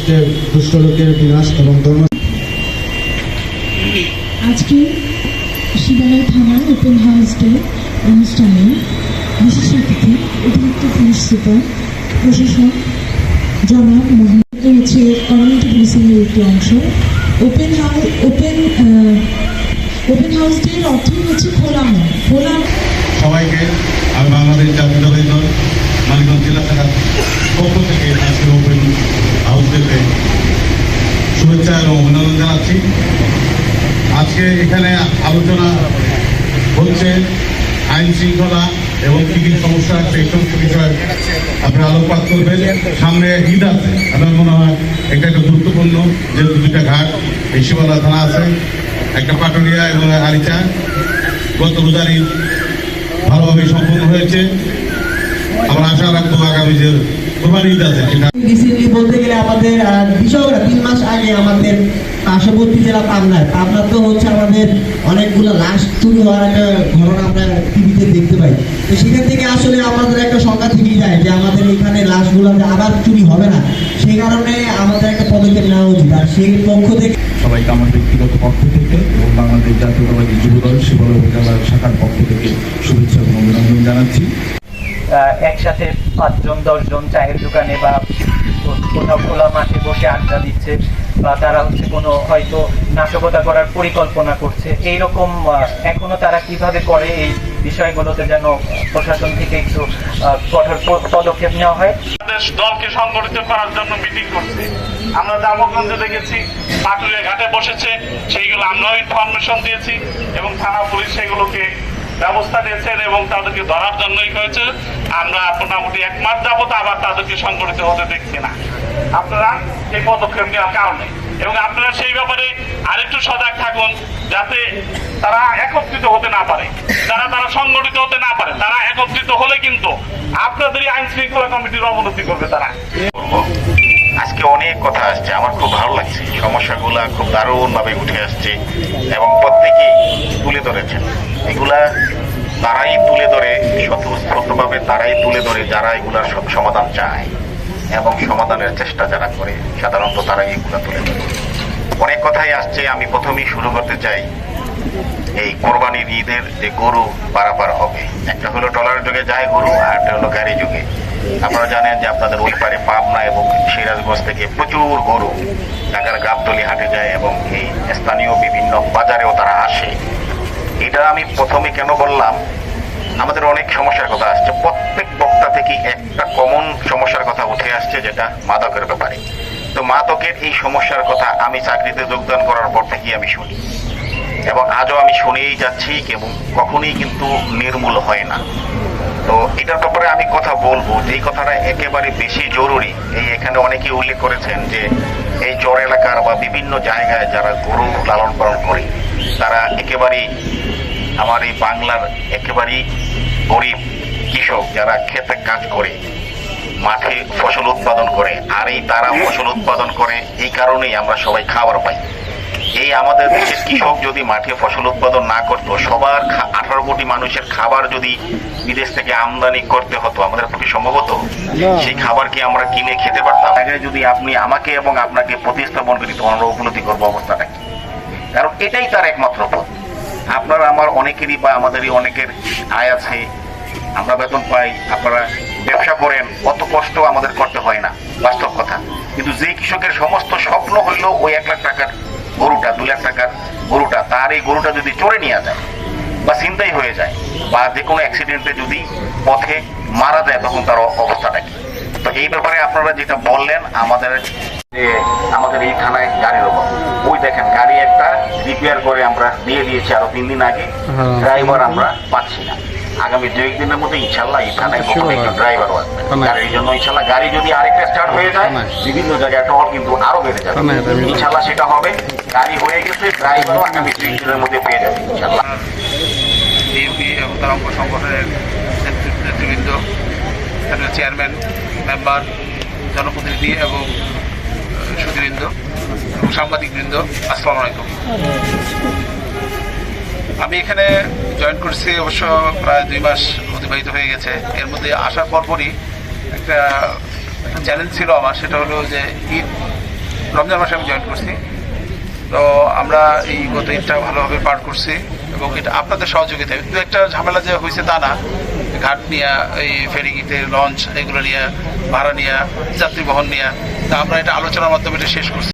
দুষ্ট লোকের বিনাশ এবং ধর্ম। আজকে শিবালয় থানার ওপেন হাউস ডে অনুষ্ঠানে বিশেষ অতিথি অতিরিক্ত পুলিশ সুপার প্রশাসক জনাব মোহাম্মদ হচ্ছে কমিউনিটি পুলিশিংয়ের একটি অংশ। ওপেন হাউস ডে এর অর্থই হচ্ছে খোলা মন। সবাইকে আমি বাংলাদেশ জাতীয়তাবাদী দল মানিকগঞ্জ জেলা শাখার পক্ষ থেকে আজকে ওপেন হাউস ডেতে শুভেচ্ছা এবং অভিনন্দন জানাচ্ছি। আজকে এখানে আলোচনা হচ্ছে আইন শৃঙ্খলা এবং কী কী সমস্যা আছে এই সমস্ত বিষয়ে আপনি আলোকপাত করবেন। সামনে ঈদ আছে, আমার মনে হয় এটা একটা গুরুত্বপূর্ণ, যেহেতু দুইটা ঘাট এই শিবালয় থানা আছে, একটা পাটুরিয়া এবং আরিচা। গত রোজার ঈদ ভালোভাবে সম্পন্ন হয়েছে। আমরা আশা রাখবো আগামী যে কোরবানি ঈদ আছে সেটা রিসেন্টলি বলতে গেলে আমাদের কৃষকরা 3 মাস আগে আমাদের পার্শ্ববর্তী জেলা পাবনা তো হচ্ছে আমাদের অনেকগুলো লাশ চুরি হওয়ার একটা ঘটনা আমরা টিভিতে দেখতে পাই। তো সেখান থেকে আসলে আমাদের একটা সংখ্যা থেকেই যায় যে আমাদের এখানে লাশগুলো আবার চুরি হবে না, সেই কারণে আমাদের একটা পদক্ষেপ নেওয়া উচিত। আর সেই পক্ষ থেকে সবাইকে আমার ব্যক্তিগত পক্ষ থেকে এবং বাংলাদেশ জাতীয়তাবাদী যুবদল শিবালয় উপজেলা শাখার পক্ষ থেকে শুভেচ্ছা এবং অভিনন্দন জানাচ্ছি। একসাথে 5 জন 10 জন চায়ের দোকানে বা কোথাও খোলা মাঠে বসে আড্ডা দিচ্ছে বা তারা হচ্ছে কোনো হয়তো নাশকতা করার পরিকল্পনা করছে, এইরকম এখনো তারা কিভাবে করে এই বিষয়গুলোতে যেন প্রশাসন থেকে একটু কঠোর পদক্ষেপ নেওয়া হয়। দলকে সংগঠিত করার জন্য মিটিং করছে, আমরা জামগঞ্জে দেখেছি, পাটুরিয়া ঘাটে বসেছে, সেইগুলো আমরাও ইনফরমেশন দিয়েছি এবং থানা পুলিশ সেগুলোকে ব্যবস্থা নিয়েছেন এবং তাদেরকে ধরার জন্যই হয়েছে। আমরা মোটামুটি 1 মাস যাবত আবার তাদেরকে সংগঠিত হতে দেখছি না। আপনারা এই পদক্ষেপ নেওয়ার কারণে এবং আপনারা সেই ব্যাপারে আরেকটু সজাগ থাকুন যাতে তারা একত্রিত হতে না পারে, তারা সংগঠিত হতে না পারে। তারা একত্রিত হলে কিন্তু আপনাদেরই আইন শৃঙ্খলা কমিটির অবনতি করবে তারা। আজকে অনেক কথা আসছে, আমার খুব ভালো লাগছে। সমস্যাগুলা খুব দারুণভাবে উঠে আসছে এবং প্রত্যেকেই তুলে ধরেছেন। এগুলা তারাই তুলে ধরে, স্বতঃস্ফূর্তভাবে তারাই তুলে ধরে যারা এগুলার সমাধান চায় এবং সমাধানের চেষ্টা যারা করে, সাধারণত তারাই এগুলা তুলে ধরে। অনেক কথাই আসছে, আমি প্রথমেই শুরু করতে চাই এই কোরবানির ঈদের যে গরু পারাপার হবে। একটা হলো ট্রলার যুগে যায় গরু, আর একটা হলো গাড়ি যুগে। আপনারা জানেন যে আপনাদের ওই পারে পাবনা এবং সিরাজগঞ্জ থেকে প্রচুর গরু ঢাকার গাবতলী হাটে যায় এবং এই স্থানীয় বিভিন্ন বাজারেও তারা আসে। এটা আমি প্রথমে কেন বললাম, আমাদের অনেক সমস্যার কথা আসছে, প্রত্যেক বক্তা থেকে একটা কমন সমস্যার কথা উঠে আসছে, যেটা মাদকের ব্যাপারে। তো মাদকের এই সমস্যার কথা আমি চাকরিতে যোগদান করার পর থেকেই আমি শুনি এবং আজও আমি শুনেই যাচ্ছি এবং কখনোই কিন্তু নির্মূল হয় না। তো এটার ব্যাপারে আমি কথা বলবো, যেই কথাটা একেবারে বেশি জরুরি। এই এখানে অনেকেই উল্লেখ করেছেন যে এই চর এলাকার বা বিভিন্ন জায়গায় যারা গরু লালন পালন করে তারা একেবারেই আমার এই বাংলার একেবারেই গরিব কৃষক, যারা খেতে কাজ করে, মাঠে ফসল উৎপাদন করে। আর এই তারা ফসল উৎপাদন করে এই কারণেই আমরা সবাই খাবার পাই। এই আমাদের দেশের কৃষক যদি মাঠে ফসল উৎপাদন না করতো, সবার 18 কোটি মানুষের খাবার যদি বিদেশ থেকে আমদানি করতে হতো, আমাদের পক্ষে সম্ভব হতো? সেই খাবার কি আমরা কিনে খেতে পারতাম? যদি আপনি আমাকে এবং আপনাকে প্রতিস্থাপন করি, তখন আমরা উপলব্ধি করবো অবস্থাটা কি। কারণ এটাই তার একমাত্র পথ। আপনারা আমার অনেকেরই বা আমাদেরই অনেকের আয় আছে, আমরা বেতন পাই, আপনারা ব্যবসা করেন, অত কষ্ট আমাদের করতে হয় না, বাস্তব কথা। কিন্তু যে কৃষকের সমস্ত স্বপ্ন হইলো ওই 1 লাখ টাকার গরুটা, 2 লাখ টাকার গরুটা, তার এই গরুটা যদি চড়ে নিয়ে যায় বা ছিনতাই হয়ে যায় বা যে কোনো অ্যাক্সিডেন্টে যদি পথে মারা যায়, তখন তার অবস্থাটা কি। তো এই ব্যাপারে আপনারা যেটা বললেন আমাদের এই থানায় গাড়ির অভাব, ওই দেখেন গাড়ি একটা রিপেয়ার করে আমরা দিয়ে দিয়েছি আরো 3 দিন আগে, ড্রাইভার আমরা পাচ্ছি না। আগামী 2-1 দিনের মধ্যে ইনশাল্লাহ এই থানায় একজন ড্রাইভারও আসবে গাড়ির জন্য। ইনশাল্লাহ গাড়ি যদি আরেকটা স্টার্ট হয়ে যায়, বিভিন্ন জায়গায় টহল কিন্তু আরো বেড়ে যাবে। ইনশাল্লাহ সেটা হবে। গাড়ি হয়ে গেছে, ড্রাইভারও আগামী 2 দিনের মধ্যে পেয়ে যাবে ইনশাল্লাহ। বিএনপি এবং তার অঙ্গ সংগঠনের নেতৃবৃন্দ, স্থানীয় চেয়ারম্যান, মেম্বার, জনপ্রতিনিধি এবং সুধীবৃন্দ এবং সাংবাদিকবৃন্দ, আসসালামু আলাইকুম। আমি এখানে জয়েন করছি অবশ্য প্রায় 2 মাস অতিবাহিত হয়ে গেছে। এর মধ্যে আসার পরপরই একটা চ্যালেঞ্জ ছিল আমার, সেটা হলো যে ঈদ রমজান মাসে আমি জয়েন করছি। তো আমরা এই গত ঈদটা ভালোভাবে পার করছি এবং এটা আপনাদের সহযোগিতায় দু একটা ঝামেলা যে হয়েছে তা না, ঘাট নিয়ে এই ফেরিতে লঞ্চ এগুলো নিয়ে ভাড়া নিয়ে যাত্রী বহন নিয়ে, তা আমরা এটা আলোচনার মাধ্যমে এটা শেষ করছি।